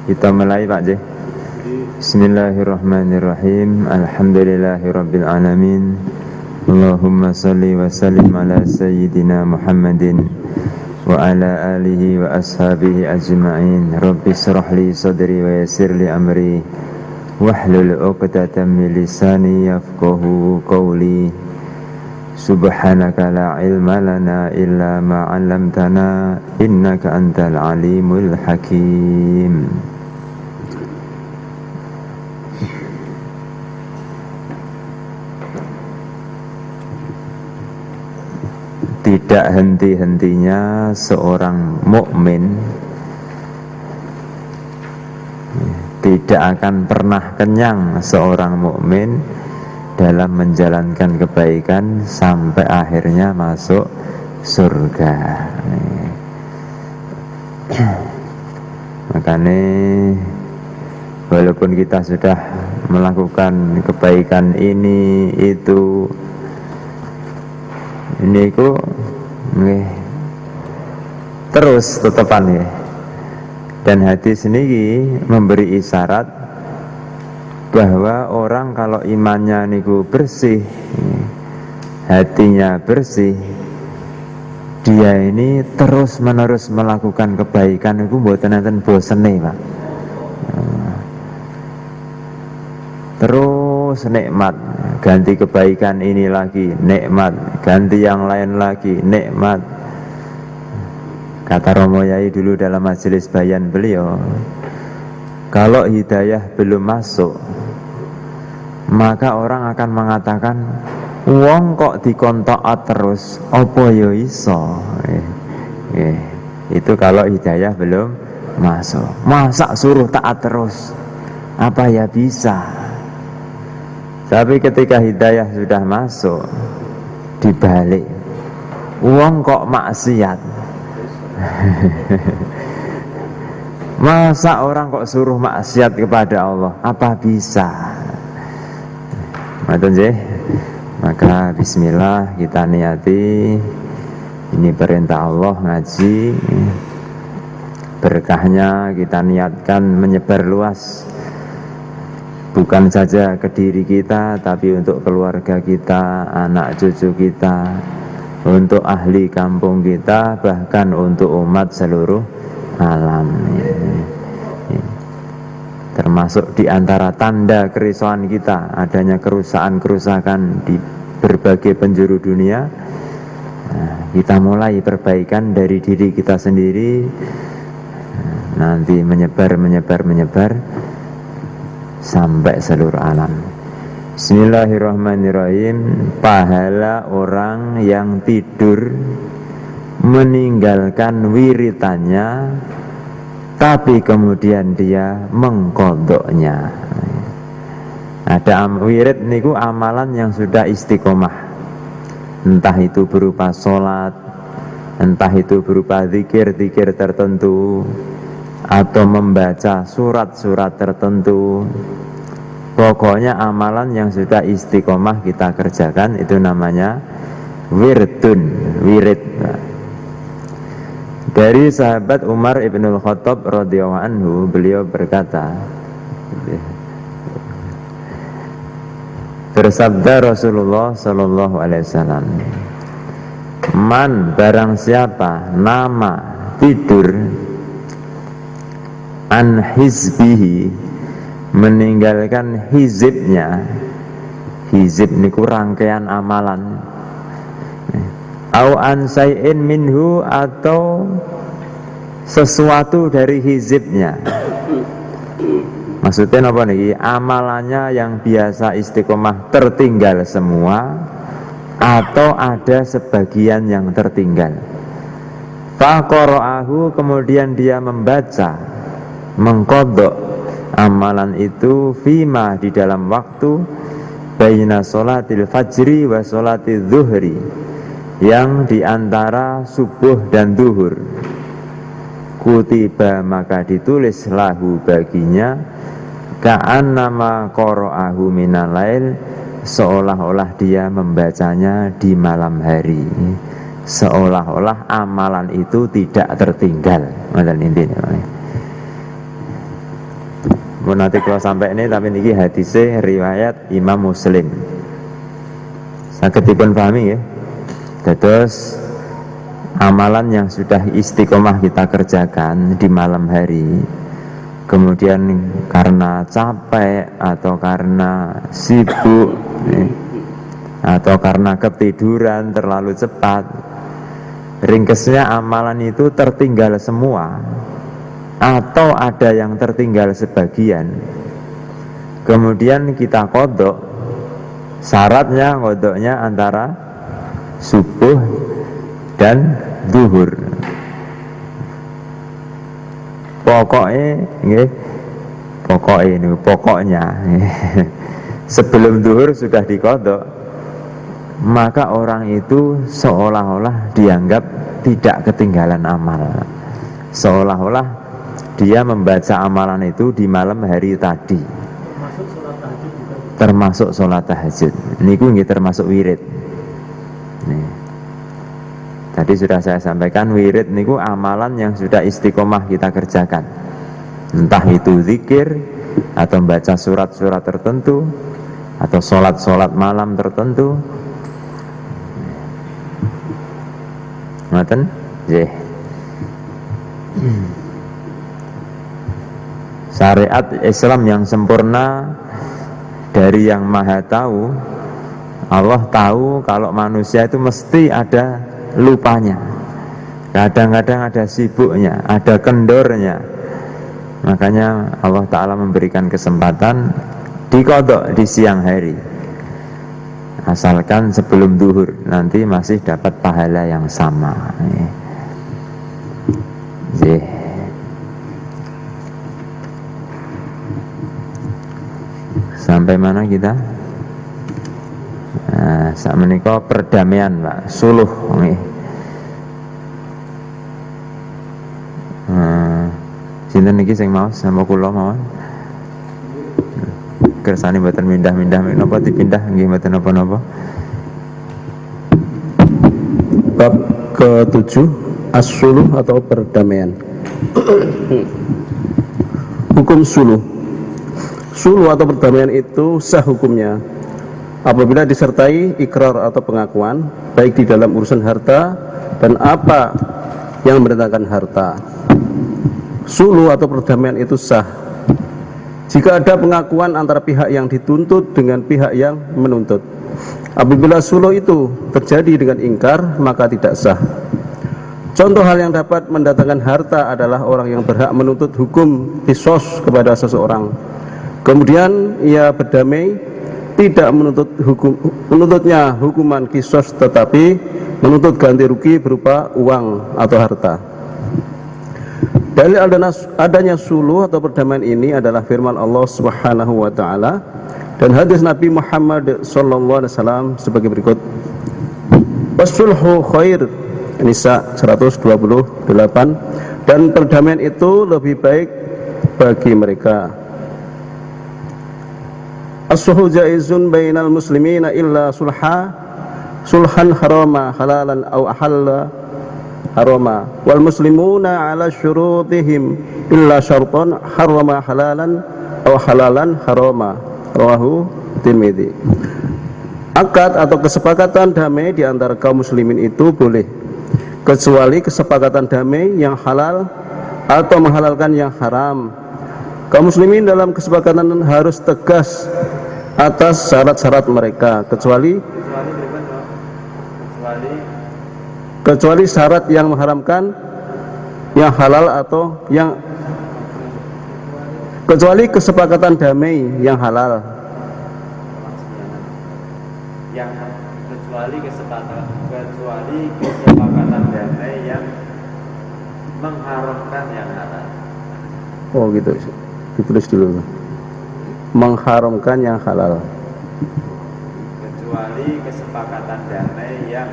Kita mulai Pak J. Bismillahirrahmanirrahim. Alhamdulillahirabbil alamin. Allahumma shalli wa sallim ala sayyidina Muhammadin wa ala alihi wa ashabihi ajma'in. Rabbi shrah li sadri wa yassir li amri wahlul 'uqdatam min lisani yafqahu qawli. Subhanaka la ilma lana illa ma 'allamtana innaka antal alimul hakim. Tidak henti-hentinya seorang mukmin, tidak akan pernah kenyang seorang mukmin dalam menjalankan kebaikan sampai akhirnya masuk surga. Makanya walaupun kita sudah melakukan kebaikan ini itu terus tetepan ya. Dan hadis ini memberi isyarat bahwa orang kalau imannya niku bersih, hatinya bersih, dia ini terus menerus melakukan kebaikan niku mboten enten bosene, Pak. Terus nikmat, ganti kebaikan ini lagi, nikmat, ganti yang lain lagi, nikmat. Kata Romo Yai dulu dalam majelis bayan beliau, kalau hidayah belum masuk, maka orang akan mengatakan, wong kok dikontok terus, opo yo iso. Itu kalau hidayah belum masuk. Masa suruh taat terus, apa ya bisa? Tapi ketika hidayah sudah masuk, dibalik, wong kok maksiat. Masa orang kok suruh maksiat kepada Allah, apa bisa? Maka bismillah kita niati, ini perintah Allah ngaji, berkahnya kita niatkan menyebar luas, bukan saja ke diri kita, tapi untuk keluarga kita, anak cucu kita, untuk ahli kampung kita, bahkan untuk umat seluruh alam. Termasuk di antara tanda kerisauan kita adanya kerusakan-kerusakan di berbagai penjuru dunia. Kita mulai perbaikan dari diri kita sendiri, nanti menyebar sampai seluruh alam. Bismillahirrahmanirrahim. Pahala orang yang tidur meninggalkan wiritannya, tapi kemudian dia mengqodoknya. Ada wirid niku amalan yang sudah istiqomah, entah itu berupa sholat, entah itu berupa zikir-zikir tertentu, atau membaca surat-surat tertentu. Pokoknya amalan yang sudah istiqomah kita kerjakan, itu namanya wirid. Dari sahabat Umar ibnul Khattab radhiyallahu anhu, beliau berkata, bersabda Rasulullah sallallahu alaihi wasallam, man, barang siapa nama tidur an hizbihi, meninggalkan hizibnya. Hizib niku rangkaian amalan, au an say'in minhu, atau sesuatu dari hizibnya. Maksudnya apa nih? Amalannya yang biasa istiqomah tertinggal semua, atau ada sebagian yang tertinggal. Faqara'ahu, kemudian dia membaca, mengqodok amalan itu, fima, di dalam waktu, baina sholatil fajri wa sholatil zuhri, yang diantara subuh dan duhur. Kutiba, maka ditulis lahu baginya, ka'annama qara'ahu minal lail, seolah-olah dia membacanya di malam hari, seolah-olah amalan itu tidak tertinggal. nanti kalau sampai ini, tapi niki hadisnya riwayat Imam Muslim. Saged dipun pahami ya. Terus amalan yang sudah istiqomah kita kerjakan di malam hari, kemudian karena capek atau karena sibuk atau karena ketiduran terlalu cepat, ringkesnya amalan itu tertinggal semua atau ada yang tertinggal sebagian, kemudian kita qadha. Syaratnya qadhanya antara subuh dan zuhur. Pokoknya sebelum zuhur sudah diqadha, maka orang itu seolah-olah dianggap tidak ketinggalan amal, seolah-olah dia membaca amalan itu di malam hari tadi, termasuk sholat tahajud. Niku nggih termasuk wirid. Nih. Tadi sudah saya sampaikan, wirid niku amalan yang sudah istiqomah kita kerjakan. Entah itu zikir atau membaca surat-surat tertentu atau sholat-sholat malam tertentu. Ngoten? Nggih. Syariat Islam yang sempurna dari yang maha tahu. Allah tahu kalau manusia itu mesti ada lupanya, kadang-kadang ada sibuknya, ada kendornya. Makanya Allah Ta'ala memberikan kesempatan diqadha di siang hari, asalkan sebelum zuhur, nanti masih dapat pahala yang sama. Sampai mana kita? Nah, saat menikah perdamaian, Pak. Suluh. Sinten niki sing maos sama kula mawon. Kersane mboten mindah-mindah menapa dipindah nggih mboten napa-napa. Bab ke-7, as-suluh atau perdamaian. Hukum suluh. Suluh atau perdamaian itu sah hukumnya apabila disertai ikrar atau pengakuan, baik di dalam urusan harta dan apa yang mendatangkan harta. Suluh atau perdamaian itu sah jika ada pengakuan antara pihak yang dituntut dengan pihak yang menuntut. Apabila suluh itu terjadi dengan ingkar, maka tidak sah. Contoh hal yang dapat mendatangkan harta adalah orang yang berhak menuntut hukum qisas kepada seseorang, kemudian ia berdamai, tidak menuntutnya hukuman qisas, tetapi menuntut ganti rugi berupa uang atau harta. Dalil adanya suluh atau perdamaian ini adalah firman Allah Subhanahu wa taala dan hadis Nabi Muhammad sallallahu alaihi wasallam sebagai berikut. Wasulhu khair, Nisa 128, dan perdamaian itu lebih baik bagi mereka. As-sulhu jaizun bainal muslimina illa sulhan harama halalan aw ahalla harama wal muslimuna ala syurutihim illa syartan harama halalan aw halalan harama. Rawahu Tirmidzi. Akad atau kesepakatan damai di antara kaum muslimin itu boleh, kecuali kesepakatan damai yang halal atau menghalalkan yang haram. Kaum muslimin dalam kesepakatan harus tegas atas syarat-syarat mereka, kecuali syarat yang mengharamkan yang halal atau yang, kecuali kesepakatan damai yang halal, yang kecuali kesepakatan damai yang mengharamkan yang halal. Oh gitu, ditulis dulu. Mengharamkan yang halal. Kecuali kesepakatan damai yang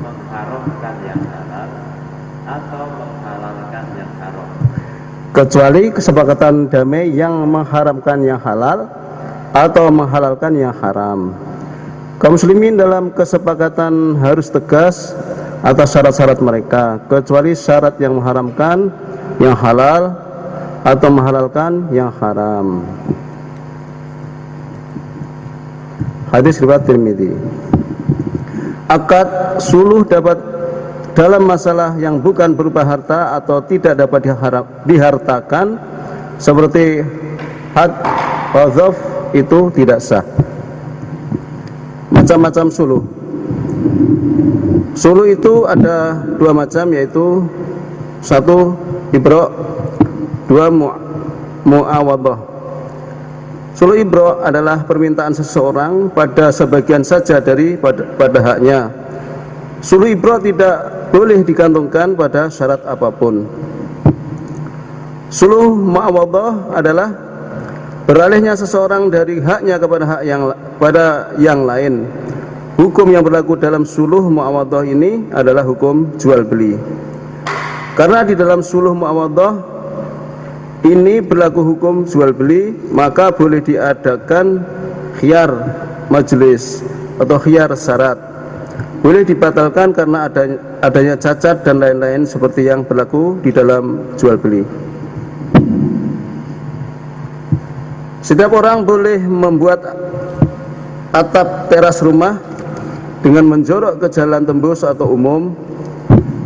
mengharamkan yang halal atau menghalalkan yang haram. Kecuali kesepakatan damai yang mengharamkan yang halal atau menghalalkan yang haram. Kaum muslimin dalam kesepakatan harus tegas atas syarat-syarat mereka, kecuali syarat yang mengharamkan yang halal atau menghalalkan yang haram. Hadis riwayat Tirmidzi. Akad suluh dapat dalam masalah yang bukan berupa harta atau tidak dapat dihartakan seperti had, wazaf, itu tidak sah. Macam-macam suluh. Suluh itu ada dua macam, yaitu satu ibro, dua muawadah. Suluh ibro adalah permintaan seseorang pada sebagian saja pada haknya. Suluh ibro tidak boleh digantungkan pada syarat apapun. Suluh muawadah adalah beralihnya seseorang dari haknya kepada hak yang lain. Hukum yang berlaku dalam suluh muawadah ini adalah hukum jual beli. Karena di dalam suluh muawadah ini berlaku hukum jual beli, maka boleh diadakan khiyar majelis atau khiyar syarat. Boleh dibatalkan karena adanya cacat dan lain-lain seperti yang berlaku di dalam jual beli. Setiap orang boleh membuat atap teras rumah dengan menjorok ke jalan tembus atau umum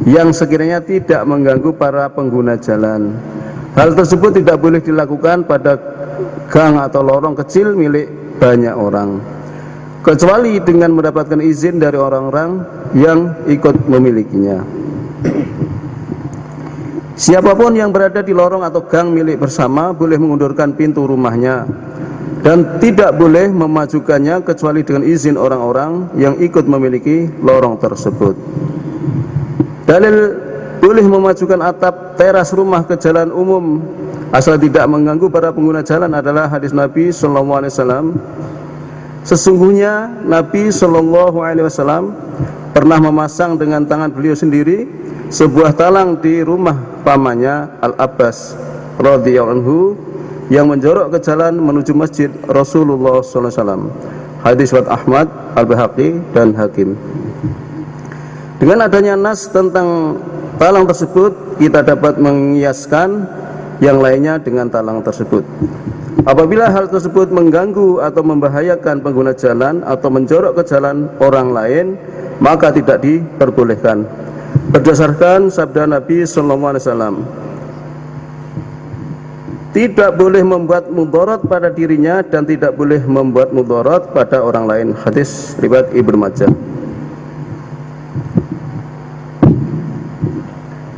yang sekiranya tidak mengganggu para pengguna jalan. Hal tersebut tidak boleh dilakukan pada gang atau lorong kecil milik banyak orang, kecuali dengan mendapatkan izin dari orang-orang yang ikut memilikinya. Siapapun yang berada di lorong atau gang milik bersama boleh mengundurkan pintu rumahnya dan tidak boleh memajukannya kecuali dengan izin orang-orang yang ikut memiliki lorong tersebut. Dalil boleh memajukan atap teras rumah ke jalan umum asal tidak mengganggu para pengguna jalan adalah hadis Nabi SAW. Sesungguhnya Nabi SAW pernah memasang dengan tangan beliau sendiri sebuah talang di rumah pamannya Al-Abbas radhiyallahu anhu yang menjorok ke jalan menuju masjid Rasulullah SAW. Hadis riwayat Ahmad, Al-Baihaqi dan Hakim. Dengan adanya nas tentang talang tersebut, kita dapat mengiaskan yang lainnya dengan talang tersebut. Apabila hal tersebut mengganggu atau membahayakan pengguna jalan atau menjorok ke jalan orang lain, maka tidak diperbolehkan. Berdasarkan sabda Nabi SAW, tidak boleh membuat mudarat pada dirinya dan tidak boleh membuat mudarat pada orang lain. Hadis riwayat Ibnu Majah.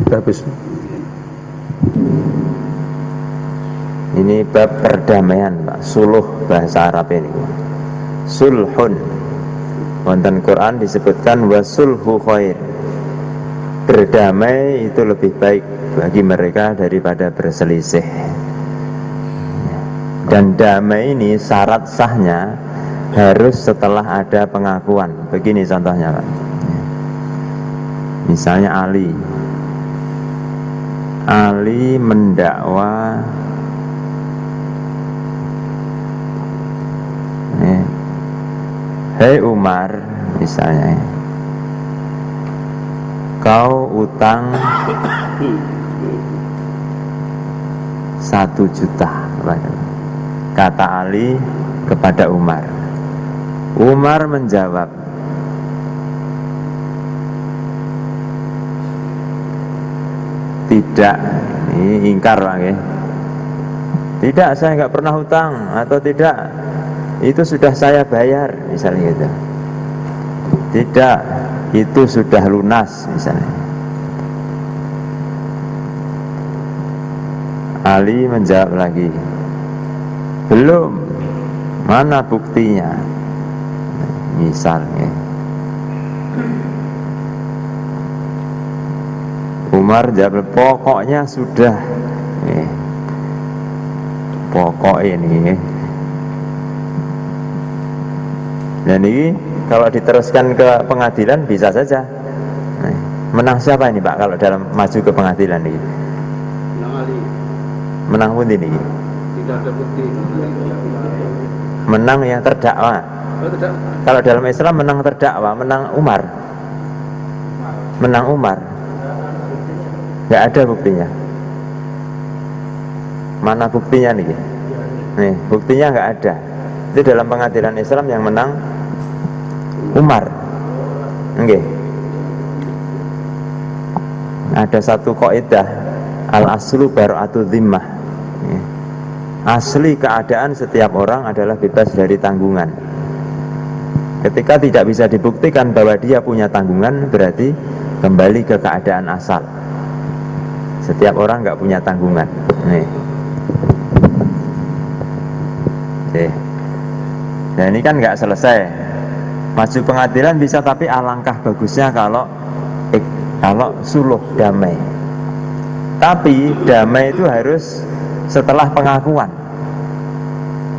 Habis. Ini bab perdamaian, Pak. Suluh bahasa Arab ini. Sulhun. Wonten Quran disebutkan wasulhu khair. Berdamai itu lebih baik bagi mereka daripada berselisih. Dan damai ini syarat sahnya harus setelah ada pengakuan. Begini contohnya, Pak. Misalnya Ali mendakwa hei Umar, misalnya, kau utang 1 juta, kata Ali kepada Umar. Umar menjawab, tidak, ini ingkar lagi. Tidak, saya nggak pernah hutang, atau tidak, itu sudah saya bayar, misalnya gitu. Tidak, itu sudah lunas, misalnya. Ali menjawab lagi, belum, mana buktinya, misalnya. Umar jawab, pokoknya sudah, pokok ini. Dan ini kalau diteruskan ke pengadilan bisa saja. Menang siapa ini, Pak, kalau dalam maju ke pengadilan ini? Menang Ali. Menang pun ini. Tidak ada bukti. Menang yang terdakwa. Kalau dalam Islam menang terdakwa, menang Umar. Menang Umar. Tidak ada buktinya. Mana buktinya nih? Nih, buktinya nggak ada. Itu dalam pengadilan Islam yang menang Umar. Nggih. Ada satu kaidah, al-aslu bara'atu dhimmah. Asli keadaan setiap orang adalah bebas dari tanggungan. Ketika tidak bisa dibuktikan bahwa dia punya tanggungan, berarti kembali ke keadaan asal. Setiap orang nggak punya tanggungan. Nih. Oke. Dan ini kan nggak selesai. Maju pengadilan bisa, tapi alangkah bagusnya kalau suluh, damai. Tapi damai itu harus setelah pengakuan.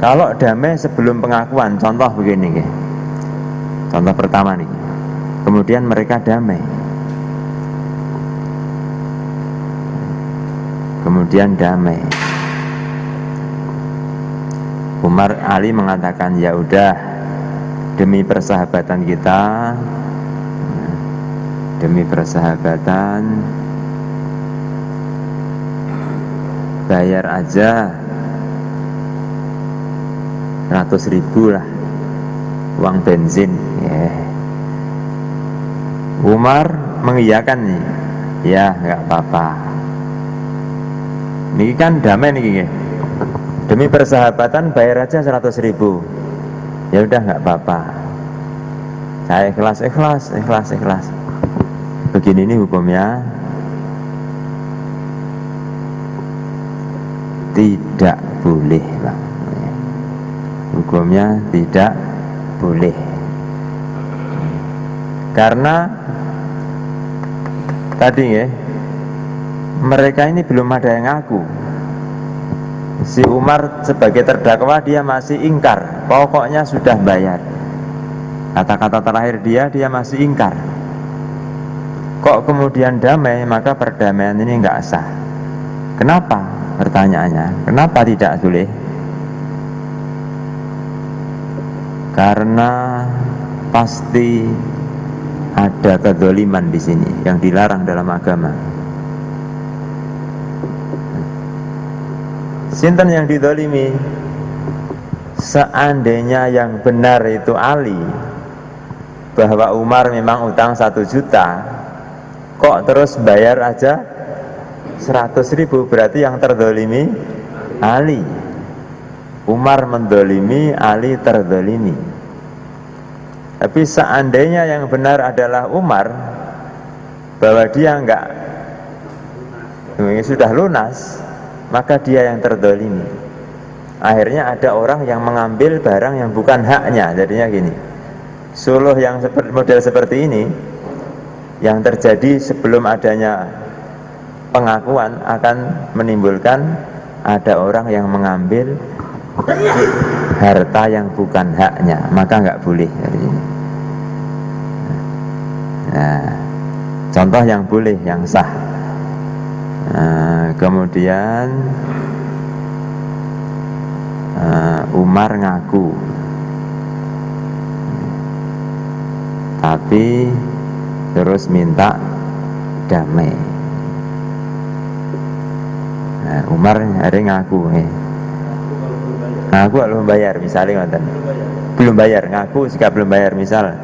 Kalau damai sebelum pengakuan, contoh begini, contoh pertama nih, kemudian mereka damai, Umar Ali mengatakan, ya udah, demi persahabatan kita, bayar aja 100.000 lah uang bensin. Umar mengiyakan nih, ya nggak apa-apa. Ini kan damai nih, demi persahabatan bayar aja 100.000. Ya udah nggak apa-apa, saya ikhlas. Begini nih hukumnya, tidak boleh, Bang. Hukumnya tidak boleh. Karena tadi mereka ini belum ada yang ngaku. Si Umar sebagai terdakwa dia masih ingkar, pokoknya sudah bayar. Kata-kata terakhir dia masih ingkar. Kok kemudian damai? Maka perdamaian ini enggak sah. Kenapa? Pertanyaannya, kenapa tidak boleh? Karena pasti ada kedzaliman di sini yang dilarang dalam agama. Sinten yang dizalimi? Seandainya yang benar itu Ali, bahwa Umar memang utang 1 juta, kok terus bayar aja 100.000, berarti yang terzalimi Ali. Umar mendolimi, Ali terzalimi. Tapi seandainya yang benar adalah Umar, bahwa dia sudah lunas, maka dia yang terzalimi. Akhirnya ada orang yang mengambil barang yang bukan haknya. Jadinya gini, suluh yang model seperti ini yang terjadi sebelum adanya pengakuan akan menimbulkan ada orang yang mengambil harta yang bukan haknya, maka nggak boleh. Nah, contoh yang boleh, yang sah. Kemudian Umar ngaku, tapi terus minta damai. Umar hari ngaku, ngaku belum bayar, misalnya belum bayar, ngaku jika belum bayar, misal,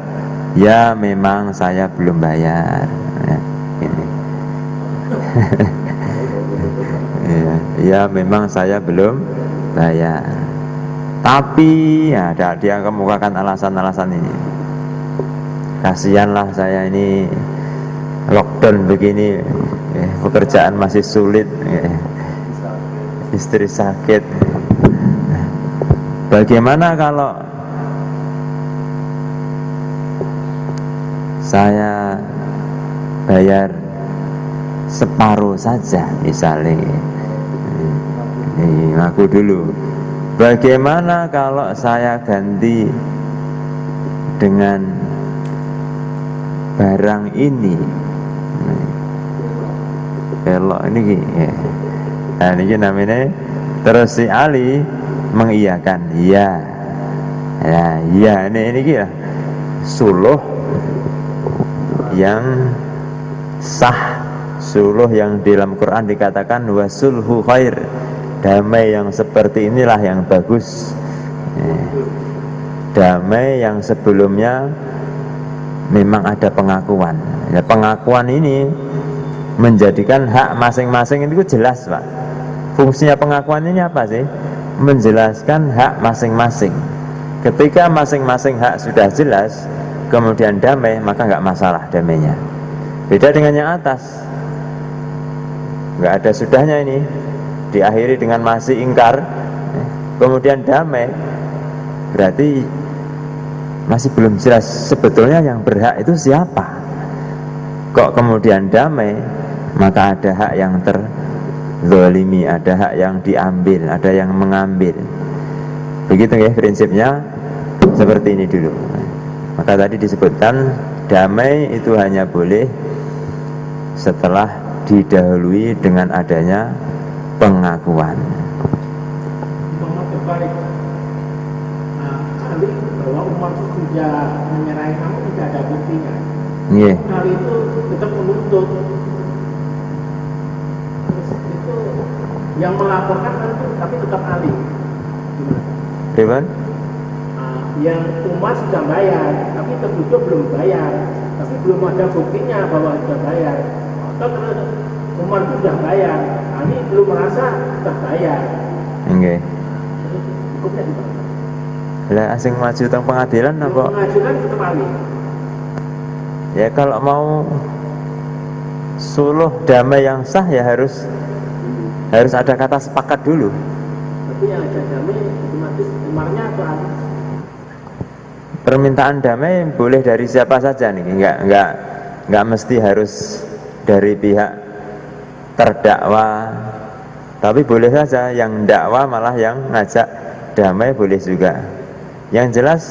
ya memang saya belum bayar, ini. Ya memang saya belum bayar, tapi ya dia kemukakan alasan-alasan ini. Kasihanlah saya ini lockdown begini, pekerjaan masih sulit, istri sakit. Bagaimana kalau saya bayar separuh saja, misalnya? Aku dulu. Bagaimana kalau saya ganti dengan barang ini? Belok ini, nah ini namanya. Terus si Ali mengiyakan, ya, ini ya suluh yang sah, suluh yang dalam Quran dikatakan wasulhu khair, damai yang seperti inilah yang bagus. Damai yang sebelumnya memang ada pengakuan. Ya, pengakuan ini menjadikan hak masing-masing itu jelas, Pak. Fungsinya pengakuan ini apa sih? Menjelaskan hak masing-masing. Ketika masing-masing hak sudah jelas, kemudian damai, maka nggak masalah damainya. Beda dengan yang atas, nggak ada sudahnya ini, diakhiri dengan masih ingkar, kemudian damai, berarti masih belum jelas sebetulnya yang berhak itu siapa. Kok kemudian damai, maka ada hak yang terzalimi, ada hak yang diambil, ada yang mengambil. Begitu ya prinsipnya, seperti ini dulu. Maka tadi disebutkan damai itu hanya boleh setelah didahului dengan adanya pengakuan. Bahwa umat itu sudah menyerahi kamu tidak ada buktinya. Yeah. Hal itu tetap menuntut. Terus itu yang melaporkan itu tapi tetap alih. Gimana? Yang umat sudah bayar, tapi tertuduh belum bayar, tapi belum ada buktinya bahwa sudah bayar. Atau terus umat sudah bayar, ini belum merasa sudah bayar. Oke. Hukumnya gimana? Lah asing maju teng pengadilan apa? Pengadilan tetap alih. Ya kalau mau suluh damai yang sah ya harus ada kata sepakat dulu. Tapi yang ada damai otomatis kemarinnya atau alih? Permintaan damai boleh dari siapa saja nih, nggak mesti harus dari pihak terdakwa, tapi boleh saja yang dakwa malah yang ngajak damai boleh juga. Yang jelas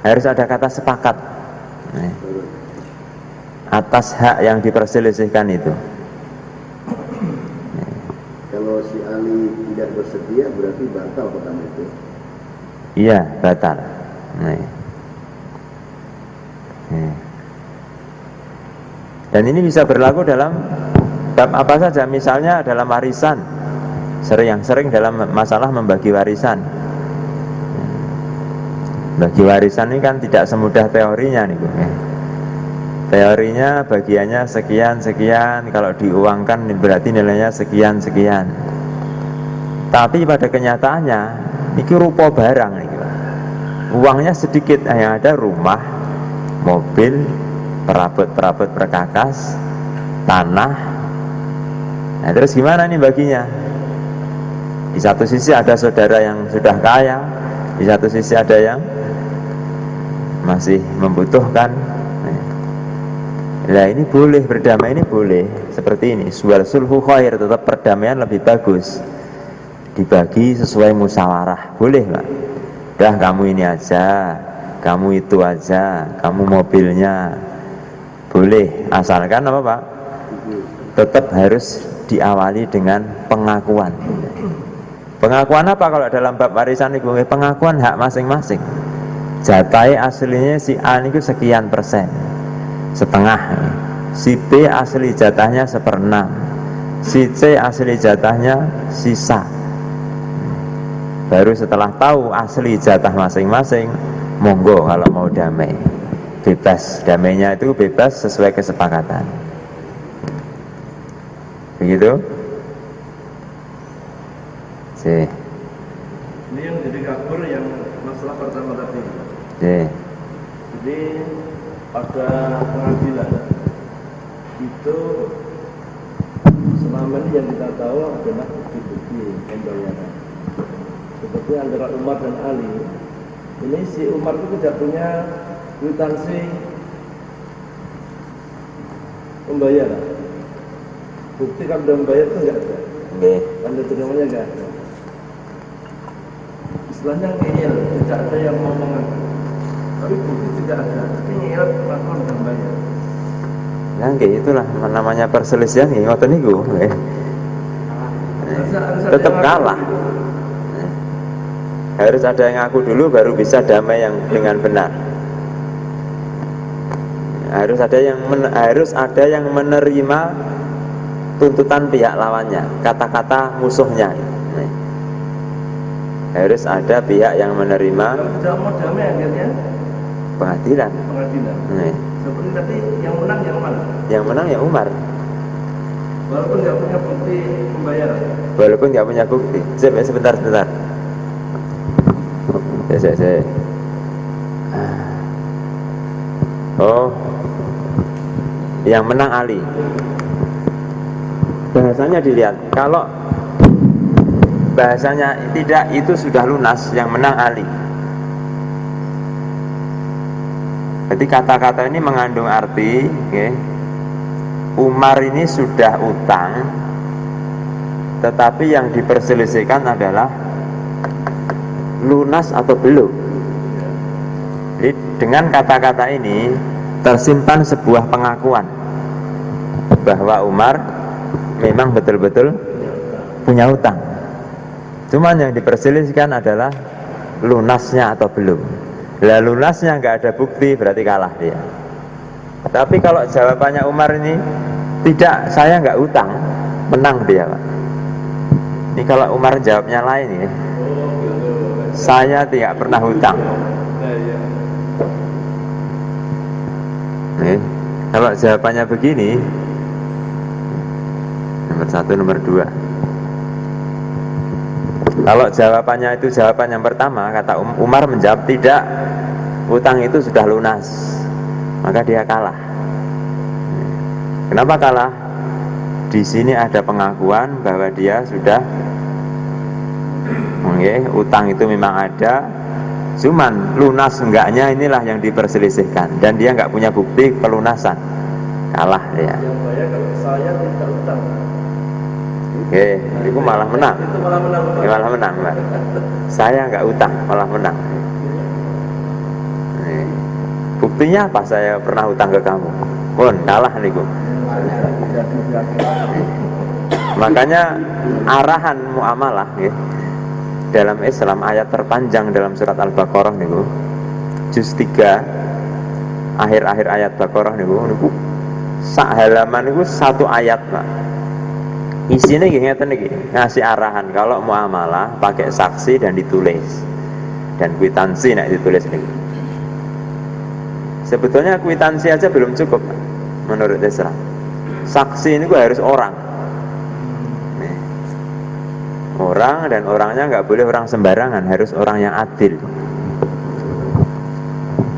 harus ada kata sepakat atas hak yang diperselisihkan itu. Kalau si Ali tidak bersedia berarti batal pertama itu. Iya, batal. Dan ini bisa berlaku dalam bab apa saja, misalnya dalam warisan, sering dalam masalah membagi warisan. Bagi warisan ini kan tidak semudah teorinya nih, teorinya bagiannya sekian, kalau diuangkan berarti nilainya sekian. Tapi pada kenyataannya ini rupa barang nih, uangnya sedikit, yang ada rumah, mobil, perabot perkakas, tanah. Nah terus gimana nih baginya? Di satu sisi ada saudara yang sudah kaya, di satu sisi ada yang masih membutuhkan. Nah ini boleh, berdamai ini boleh seperti ini. Wal sulhu khair, tetap perdamaian lebih bagus, dibagi sesuai musyawarah, boleh Pak. Dah kamu ini aja, kamu itu aja, kamu mobilnya, boleh, asalkan apa Pak? Tetap harus diawali dengan pengakuan. Pengakuan apa kalau dalam bab warisan itu? Pengakuan hak masing-masing. Jatai aslinya si A itu sekian persen, setengah. Si B asli jatahnya 1/6, si C asli jatahnya sisa. Baru setelah tahu asli jatah masing-masing, monggo kalau mau damai, bebas. Damainya itu bebas sesuai kesepakatan. Begitu? C. Ini yang jadi kabur yang masalah pertama tadi. C. Jadi pada pengadilan itu selama ini yang kita tahu adalah bukti-bukti pembayaran. Seperti antara Umar dan Ali. Ini si Umar itu tidak punya kwitansi pembayaran. Bukti kalau sudah membayar itu enggak ada. Tanda terimanya enggak ada. Istilahnya ngeyel, tidak ada yang mau mengaku. Tapi bukti tidak ada. Tapi ngeyel pengakuan dan bayar. Nah, itulah namanya perselisihan nih, ngoten niku. Tetap kalah. Harus ada yang ngaku dulu baru bisa damai yang dengan benar. Harus ada yang menerima tuntutan pihak lawannya, kata-kata musuhnya. harus ada pihak yang menerima Kalau tidak mau damai akhirnya pengadilan. pengadilan. Nah, Seperti tadi yang menang yang mana? yang menang ya Umar, Walaupun nggak punya bukti pembayaran. walaupun nggak punya bukti. Sebentar. Saya. Oh, yang menang Ali. Bahasanya dilihat. Kalau bahasanya tidak, itu sudah lunas, yang menang Ali. Jadi kata-kata ini mengandung arti, okay, Umar ini sudah utang, tetapi yang diperselisihkan adalah lunas atau belum. Jadi dengan kata-kata ini tersimpan sebuah pengakuan bahwa Umar memang betul-betul punya utang. Cuman yang diperselisihkan adalah lunasnya atau belum. Lah lunasnya nggak ada bukti, berarti kalah dia. Tapi kalau jawabannya Umar ini tidak, saya nggak utang, menang dia, Pak. Ini kalau Umar jawabnya lain ya, saya tidak pernah hutang. Nih, kalau jawabannya begini, nomor 1, nomor 2. Kalau jawabannya itu jawaban yang pertama, kata Umar menjawab tidak, utang itu sudah lunas, maka dia kalah. Kenapa kalah? Di sini ada pengakuan bahwa dia sudah, utang itu memang ada, cuman lunas enggaknya inilah yang diperselisihkan, dan dia nggak punya bukti pelunasan, kalah dia. Yang bayar kalau saya tidak utang. Itu malah menang. Itu malah menang. Malah menang, Mbak. Saya nggak utang, malah menang. Buktinya apa? Saya pernah utang ke kamu. Pun kalah niku. Makanya arahan muamalah ya, dalam Islam, ayat terpanjang dalam surat Al-Baqarah niku, juz 3, akhir-akhir ayat Baqarah niku sak halaman niku satu ayat, Pak. Isinya gini, ngasih arahan kalau muamalah pakai saksi dan ditulis, dan kwitansi nak ditulis nih. Sebetulnya kwitansi aja belum cukup menurut Islam. Saksi ini harus orang, nih. Orang, dan orangnya nggak boleh orang sembarangan, harus orang yang adil.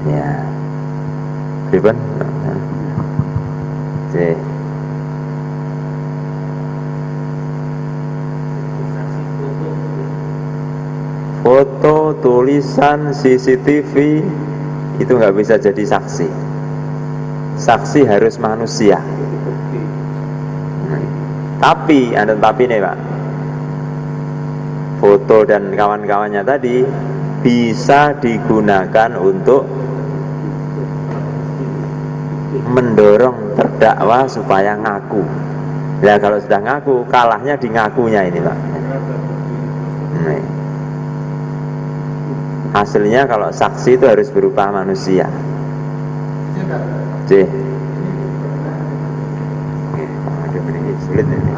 Ya, Ribbon. Foto, tulisan, CCTV itu nggak bisa jadi saksi. Saksi harus manusia. Tapi ada tapi nih, Pak. Foto dan kawan-kawannya tadi bisa digunakan untuk mendorong terdakwa supaya ngaku. Ya kalau sudah ngaku, kalahnya di ngakunya ini, Pak. Hasilnya kalau saksi itu harus berupa manusia. Aduh, ini sulit ini.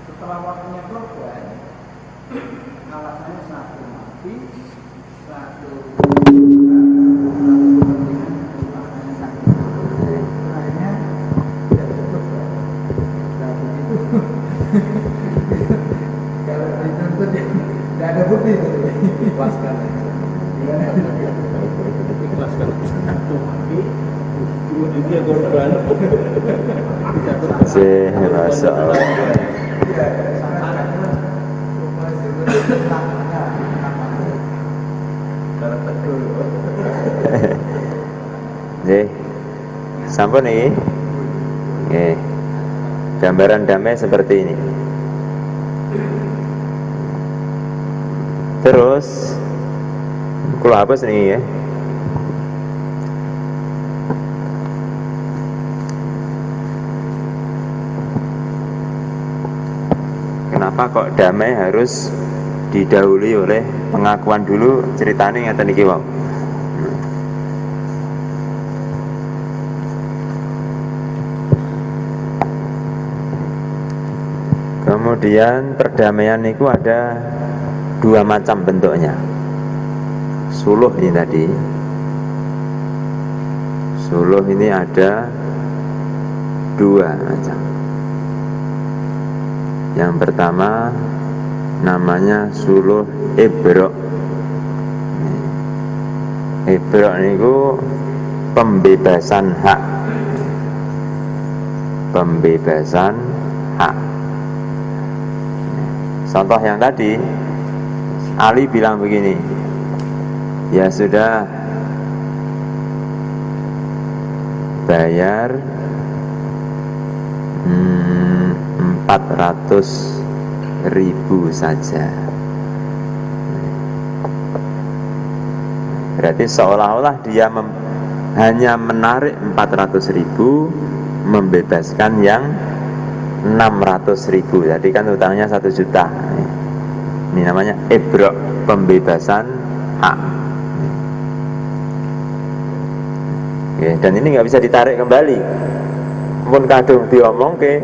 Setelah waktunya korban, alasannya satu mati, satu akhirnya tidak cukup. Nah begitu, kalau dituntut tidak ada bukti, ikhlaskan aja. Ikhlaskan satu mati, dia korban. Masya Allah. Sampun nih. Gambaran damai seperti ini. Terus kalau hapus nih ya. Kenapa kok damai harus didahului oleh pengakuan dulu. Ceritanya ngeten iki wae. Kemudian perdamaian itu ada dua macam bentuknya. Suluh ini tadi, suluh ini ada dua macam. Yang pertama namanya suluh ibrok. Ibrok itu pembebasan hak. Pembebasan hak. Contoh yang tadi, Ali bilang begini, ya sudah, bayar 400.000 saja. Berarti seolah-olah dia hanya menarik 400.000, membebaskan yang 600.000. Jadi kan utangnya 1 juta. Ini namanya ibrok, pembebasan hak. Ya, dan ini nggak bisa ditarik kembali. Pun kadung diomong ke,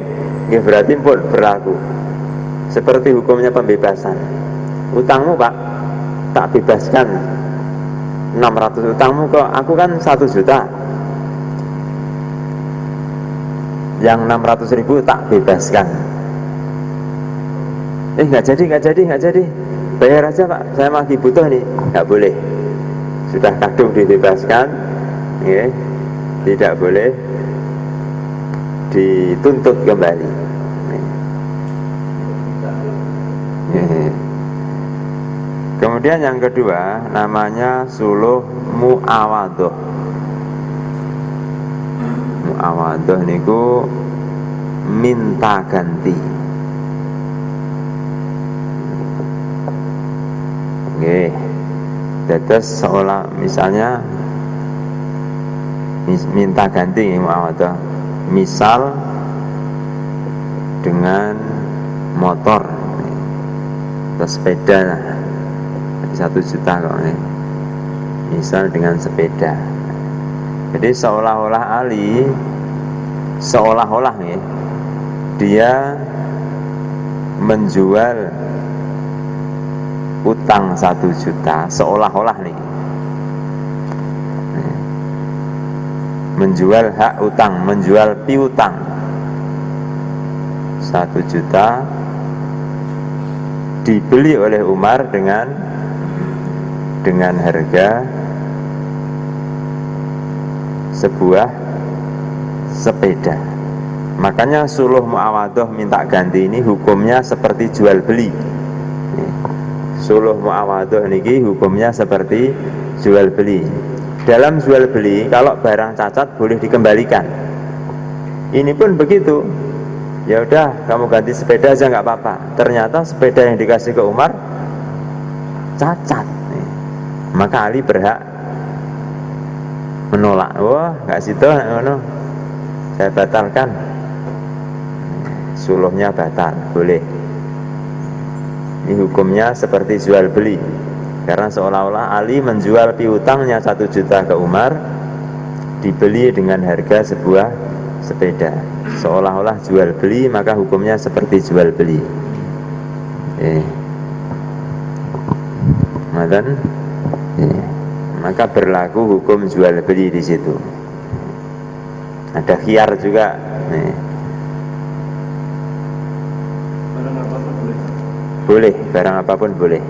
ya berarti pun berlaku. Seperti hukumnya pembebasan. Utangmu Pak, tak bebaskan 600. Utangmu kok aku kan 1 juta. Yang 600.000 tak bebaskan. Nggak jadi. Bayar aja Pak, saya lagi butuh nih. Nggak boleh. Sudah kadung dibebaskan, ya, tidak boleh dituntut kembali. Kemudian yang kedua namanya suluh muawadoh. Muawadoh niku minta ganti. Oke, terus seolah misalnya minta ganti muawadoh. Misal dengan motor atau sepeda, 1 juta kok nih. Misal dengan sepeda. Jadi seolah-olah Ali, seolah-olah nih, dia menjual utang 1 juta, seolah-olah nih, menjual hak utang, menjual piutang 1 juta, dibeli oleh Umar dengan harga sebuah sepeda. Makanya suluh muawadoh minta ganti ini hukumnya seperti jual beli. Suluh muawadoh ini hukumnya seperti jual beli. Dalam jual beli, kalau barang cacat boleh dikembalikan. Ini pun begitu. Ya udah, kamu ganti sepeda aja nggak apa-apa. Ternyata sepeda yang dikasih ke Umar cacat. Maka Ali berhak menolak. Wah, nggak situ, no. Saya batalkan. Suluhnya batal, boleh. Ini hukumnya seperti jual beli. Karena seolah-olah Ali menjual piutangnya 1 juta ke Umar, dibeli dengan harga sebuah sepeda. Seolah-olah jual beli, maka hukumnya seperti jual beli. Maka berlaku hukum jual beli di situ. Ada khiyar juga. Barang apapun boleh. Boleh, barang apapun boleh.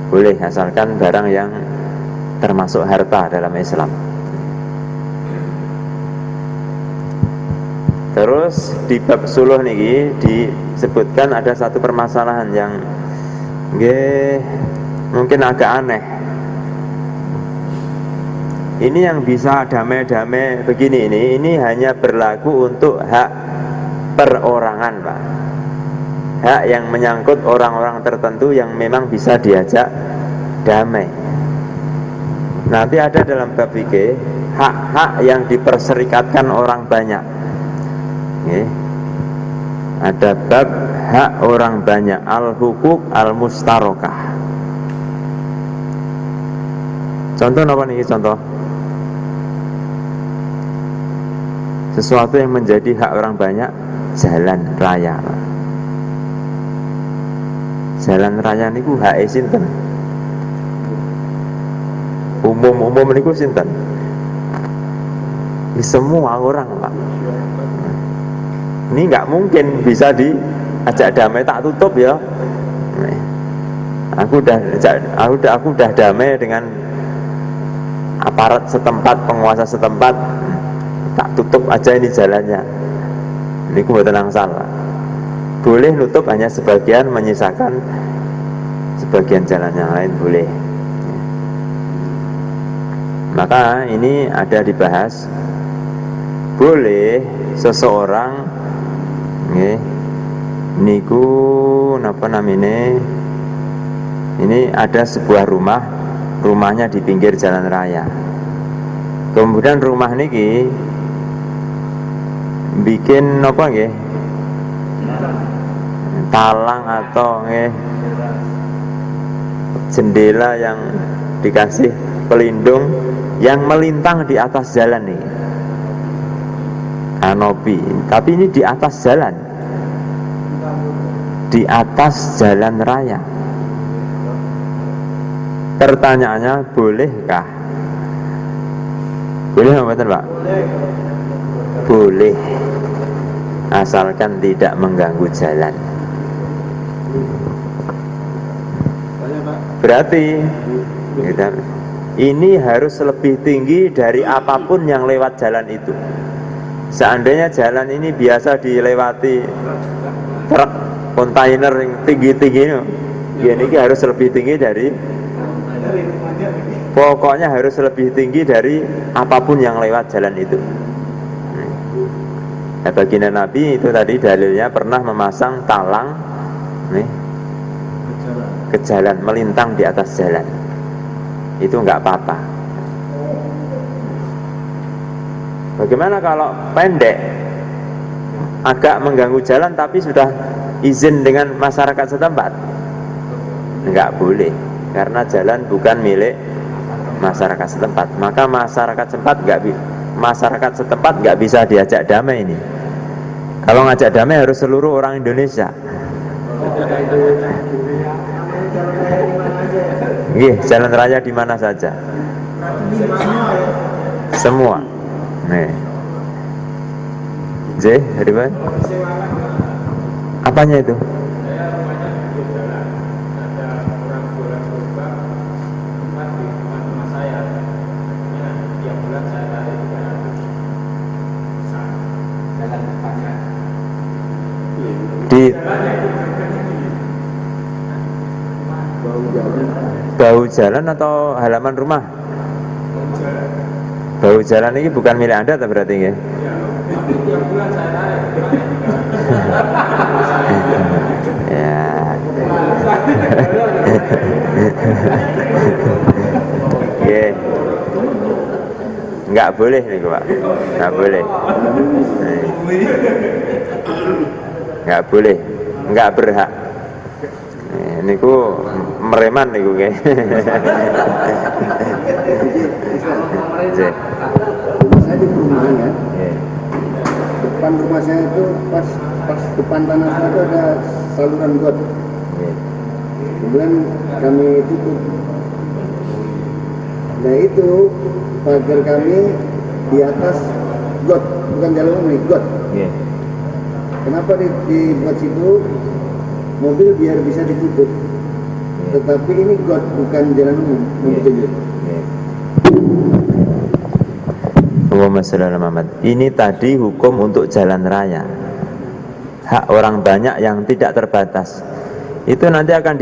Boleh, asalkan barang yang termasuk harta dalam Islam. Terus di bab suluh niki disebutkan ada satu permasalahan yang mungkin agak aneh. Ini yang bisa damai-damai begini ini hanya berlaku untuk hak perorangan, Pak. Hak yang menyangkut orang-orang tertentu yang memang bisa diajak damai. Nanti ada dalam bab fikih hak-hak yang diperserikatkan orang banyak. Ada bab hak orang banyak, al-hukuk al-mustarokah. Contoh apa nih contoh? Sesuatu yang menjadi hak orang banyak, jalan raya. Jalan raya niku hak sinten? Umum niku sinten? Semua orang, Pak. Ini nggak mungkin bisa diajak damai, tak tutup ya. Aku udah damai dengan aparat setempat, penguasa setempat, tak tutup aja ini jalannya. Ini buatan yang salah. Boleh nutup hanya sebagian, menyisakan sebagian jalan yang lain boleh. Maka ini ada dibahas, boleh seseorang niku napa namine, ini ada sebuah rumahnya di pinggir jalan raya. Kemudian rumah niki bikin apa nggih? Talang atau jendela yang dikasih pelindung yang melintang di atas jalan nih, kanopi. Tapi ini di atas jalan, di atas jalan raya. Pertanyaannya, bolehkah? Boleh nggak, Pak? Boleh, asalkan tidak mengganggu jalan. Berarti ini harus lebih tinggi dari apapun yang lewat jalan itu. Seandainya jalan ini biasa dilewati truk kontainer yang tinggi-tinggi ini harus lebih tinggi dari, pokoknya harus lebih tinggi dari apapun yang lewat jalan itu. Nah, baginda Nabi itu tadi dalilnya pernah memasang talang ke jalan, melintang di atas jalan. Itu enggak apa-apa. Bagaimana kalau pendek, agak mengganggu jalan tapi sudah izin dengan masyarakat setempat? Enggak boleh, karena jalan bukan milik masyarakat setempat. Maka masyarakat setempat nggak bisa diajak damai ini. Kalau ngajak damai harus seluruh orang Indonesia. Jalan raya di mana saja. Semua. Nih. Dari mana? Apanya itu? Di bau jalan atau halaman rumah? Bau jalan ini bukan milik Anda atau berarti ya? Ya. Yeah. Nggak boleh nih Pak, nggak boleh. Nggak boleh, nggak berhak. Ini ku mereman nih ku kayak. Saya di perumahan ya. Depan rumah saya itu pas depan tanah saya itu ada saluran got. Kemudian kami tutup. Nah itu pagar kami di atas got, bukan jalan umum, got. Kenapa dibuat situ? Mobil biar bisa ditutup. Tetapi ini got, bukan jalan umum. Ini tadi hukum untuk jalan raya, hak orang banyak yang tidak terbatas. Itu nanti akan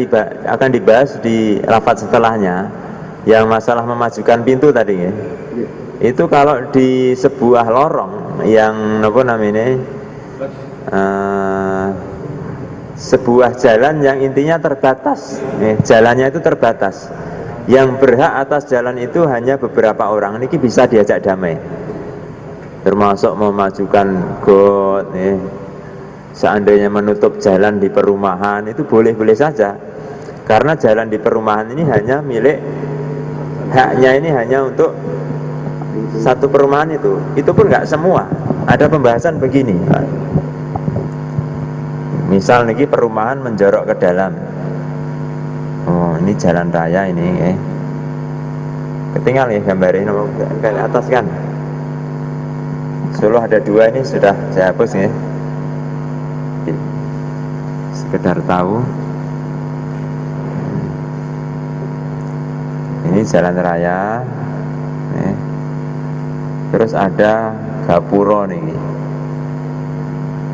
dibahas di lafaz setelahnya, yang masalah memajukan pintu tadi ya. Itu kalau di sebuah lorong yang apa namanya, sebuah jalan yang intinya terbatas, jalannya itu terbatas, yang berhak atas jalan itu hanya beberapa orang. Ini bisa diajak damai, termasuk memajukan got, seandainya menutup jalan di perumahan itu boleh-boleh saja, karena jalan di perumahan ini hanya milik, haknya ini hanya untuk satu perumahan itu pun nggak semua. Ada pembahasan begini, misal niki perumahan menjorok ke dalam, oh ini jalan raya ini, ketinggal ya gambarnya ke atas kan. Solo ada 2 ini sudah saya hapus ya, sekedar tahu. Ini jalan raya, terus ada gapuro nih.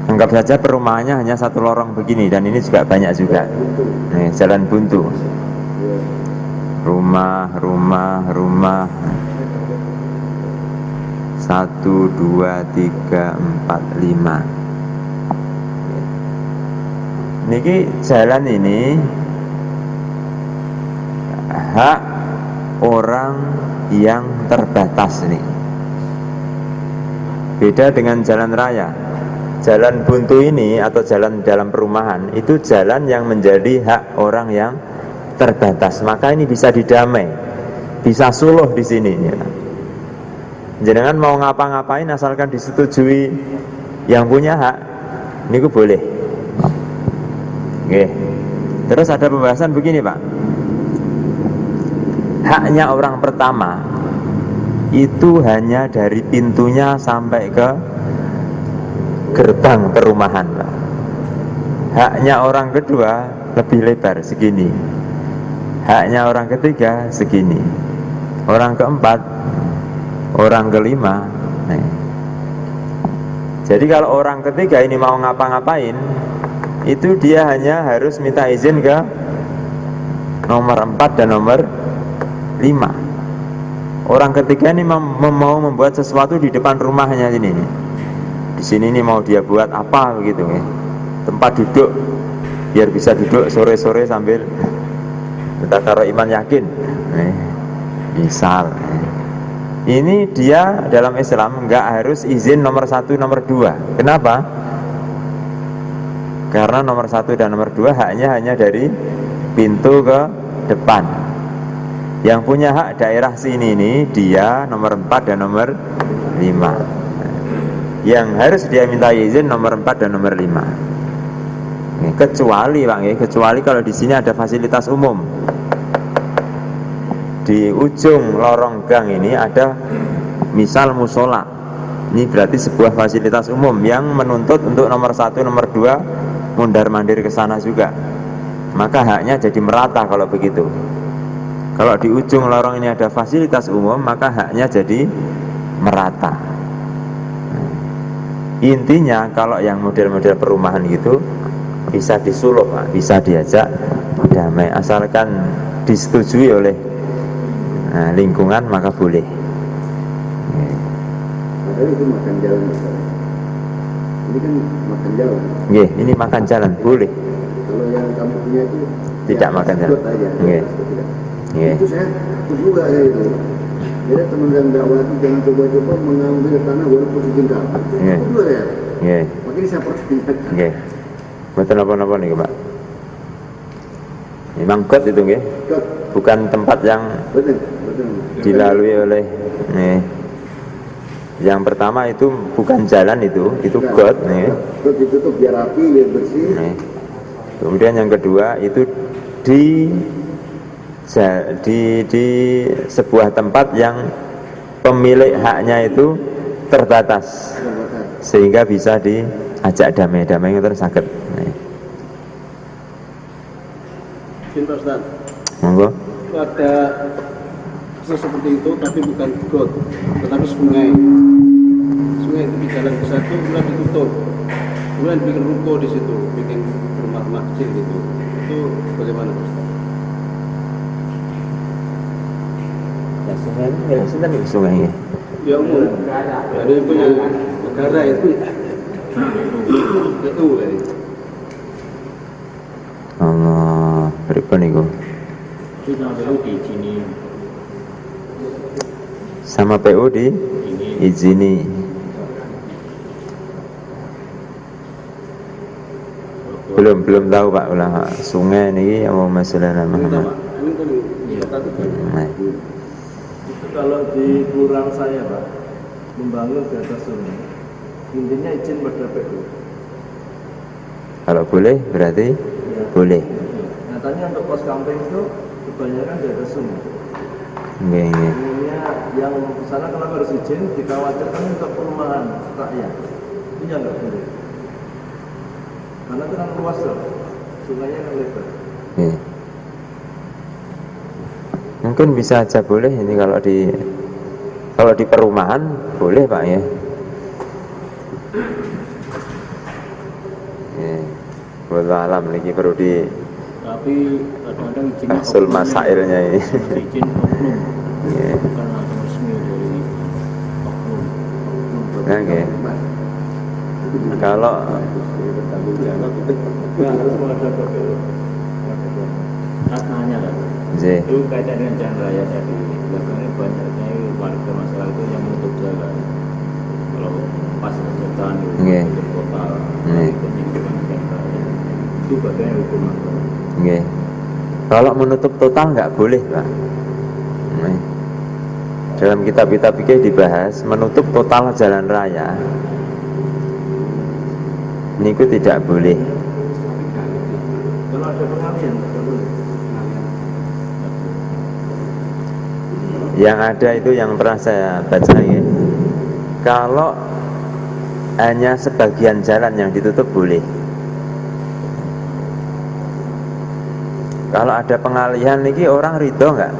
Anggap saja perumahannya hanya satu lorong begini, dan ini juga banyak juga. Nih, jalan buntu. Rumah. 1, 2, 3, 4, 5. Niki jalan ini hak orang yang terbatas nih. Beda dengan jalan raya. Jalan buntu ini atau jalan dalam perumahan itu jalan yang menjadi hak orang yang terbatas. Maka ini bisa didamai, bisa suluh di sini. Ya. Jangan mau ngapa-ngapain asalkan disetujui yang punya hak, ini boleh. Oke. Terus ada pembahasan begini Pak. Haknya orang pertama itu hanya dari pintunya sampai ke gerbang perumahan Pak. Haknya orang kedua lebih lebar segini. Haknya orang ketiga segini. Orang keempat, orang kelima. Jadi kalau orang ketiga ini mau ngapa-ngapain, itu dia hanya harus minta izin ke nomor 4 dan nomor 5. Orang ketiga ini mau membuat sesuatu di depan rumahnya ini. Di sini ini mau dia buat apa begitu ya. Tempat duduk biar bisa duduk sore-sore sambil kita karo iman yakin. Misal ini dia dalam Islam nggak harus izin nomor 1, nomor 2. Kenapa? Karena nomor 1 dan nomor 2 haknya hanya dari pintu ke depan. Yang punya hak daerah sini ini dia nomor 4 dan nomor 5. Yang harus dia minta izin nomor 4 dan nomor 5. Kecuali Pak, kecuali kalau di sini ada fasilitas umum. Di ujung lorong gang ini ada misal musola. Ini berarti sebuah fasilitas umum yang menuntut untuk nomor 1, nomor 2 mundar-mandir ke sana juga. Maka haknya jadi merata kalau begitu. Kalau di ujung lorong ini ada fasilitas umum, maka haknya jadi merata. Intinya kalau yang model-model perumahan gitu bisa disuluh Pak, bisa diajak damai asalkan disetujui oleh lingkungan maka boleh. Padahal itu makan jalan. Ini kan makan jalan. Nggih, ini makan jalan boleh. Kalau yang kamu punya itu tidak ya, makan jalan. Nggih. Nggih. Itu saya juga itu. Jadi teman yang dakwah itu jangan coba-coba mengambil tanah walaupun izin kamu. Itu juga ya. Nggih. Makanya saya pertanyakan. Nggih. Mboten napa-napa niku, Pak. Memang got itu nggih. Bukan tempat yang Betul. dilalui oleh yang pertama itu bukan jalan itu got nih. Got ditutup biar rapi, biar bersih. Kemudian yang kedua itu di sebuah tempat yang pemilik haknya itu terbatas sehingga bisa diajak damai-damai terus sakit. Cinta Ustaz. Monggo. Ada seperti itu tapi bukan got, tetapi sungai. Sungai itu di jalan ke satu kemudian ditutup, kemudian bikin ruko di situ, bikin rumah kecil gitu. Itu bagaimana Ustaz? Ya sungai ini ya sudah nih sungainya. Ya umum. Ada yang punya negara itu. Itu Allah, berapa nih go? Sama PU diizini. Belum tahu Pak ulama. Sungai ini apa masalah Muhammad? Nah. Itu kalau di kelurahan saya Pak, membangun di atas sungai, intinya izin pada PU. Kalau boleh berarti Ya. boleh. Nyatanya untuk pos kampung itu kebanyakan di atas sungai. Nggih, nggih. Umumnya yang ke sana kenapa harus izin? Dikhawatirkan untuk perumahan rakyat. Itu yang nggak boleh. Karena itu kan luas loh, sungainya kan lebar. Nggih. Mungkin bisa aja boleh ini kalau di perumahan boleh Pak ya. Wallahu alam lagi perlu di Tapi kadang-kadang izinnya bahsul masailnya ini. izin oknum, Nggih. bukan langsung resmi dari oknum. Nah, nggih. Kalau Katanya kan, nggih. itu kaitan dengan jalan raya tadi. Belakangan banyaknya warga masyarakat itu yang menutup jalan. Kalau pas kegiatan itu Nggih. di kota, Nggih. itu penyimpangan jalan raya. Itu bagian hukum agama. Nggih. Kalau menutup total nggak boleh Pak. Nih. Dalam kitab-kitab fikih dibahas menutup total jalan raya. Niku tidak boleh. Kalau ada pengalian, nggak boleh. Yang ada itu yang pernah saya baca ya. Kalau hanya sebagian jalan yang ditutup boleh. Kalau ada pengalihan niki orang ridho nggak?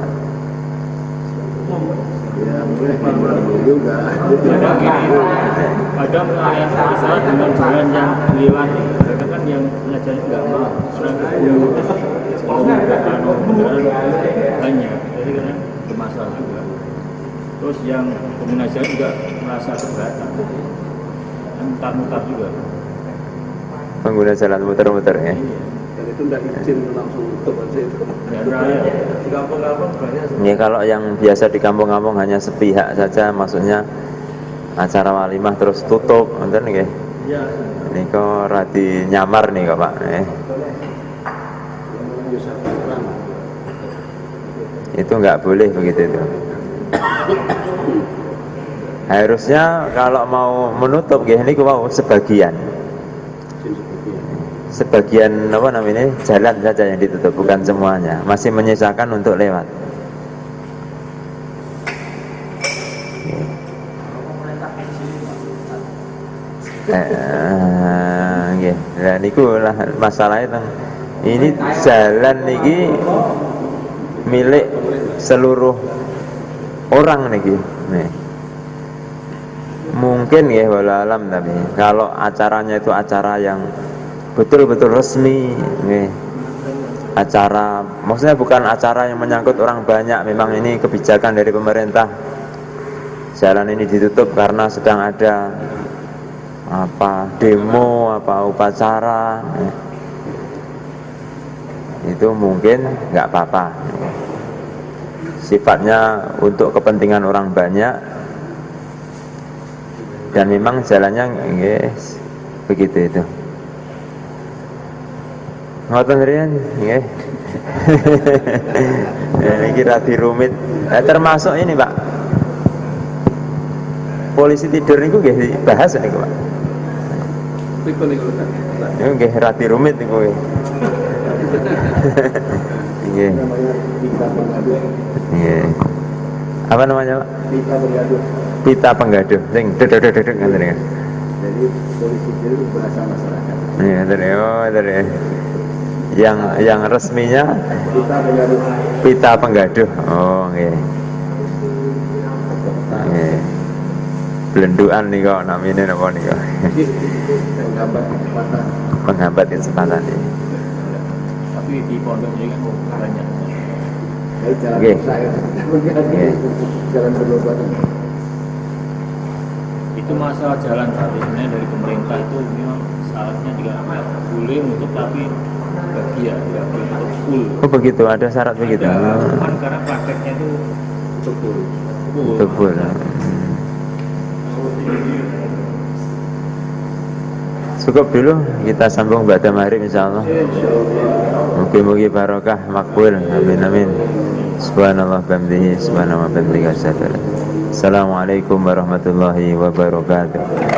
Ya boleh juga. Kadang gini, kadang pengalihan misalnya dengan jalan yang dilewati, kadang kan yang jalan nggak mau, orang kalau kendaraan banyak, jadi kan bermasalah juga. Terus yang pengguna jalan juga merasa keberatan, kan mutar-mutar juga. Pengguna jalan muter-muter ya. Dan itu tidak izin langsung tutup aja itu. Dan raya, Di kampung-kampung banyak. Ya kalau yang biasa di kampung-kampung hanya sepihak saja, maksudnya acara walimah terus tutup, nonton nggih. Ya, Ini kok radi nyamar nih kok Pak. Itu nggak boleh begitu itu. Harusnya kalau mau menutup gini mau sebagian apa namanya jalan saja yang ditutup, bukan semuanya, masih menyisakan untuk lewat. Nggih. Lah niku lah masalahnya ini jalan niki milik seluruh orang niki. Nih. Mungkin ya walau alam, tapi kalau acaranya itu acara yang betul-betul resmi, nih. Acara maksudnya bukan acara yang menyangkut orang banyak, memang ini kebijakan dari pemerintah. Jalan ini ditutup karena sedang ada apa demo, apa upacara, itu mungkin nggak apa-apa. Sifatnya untuk kepentingan orang banyak dan memang jalannya guys begitu itu. Ngoten riyen nggih. Ini kira dirumit. Termasuk ini Pak. Polisi tidur niku nggih bahas niku Pak. Itu nih kalau Niku nggih rati rumit niku nggih. Nggih. Nggih. Apa namanya Pak? Kita bergaduh. Pita penggaduh. Sing dedek-dedek ngoten niku. Jadi polisi itu bahasa masyarakat. Iya, dari yang resminya Kita bergaduh. pita penggaduh. Oh, nggih. Nggih. Blenduan nih kok namanya napa nih kok. Menghambat kecepatan. Menghambat kecepatan ini. tapi di pondok ini kan banyak. Baik jalan Oke. saya. Oke. Jalan berlubang. Itu masalah jalan tadi sebenarnya dari pemerintah itu memang syaratnya juga boleh menutup tapi bagian, tidak boleh tutup full. Oh begitu, ada syarat begitu. Ada, cuman karena prakteknya itu full. Tebul. Cukup dulu, kita sambung pada maghrib insyaallah. Mugi-mugi barokah makbul. Amin amin. Subhanallah bihamdihi subhanallah bihamdihi. Assalamualaikum warahmatullahi wabarakatuh.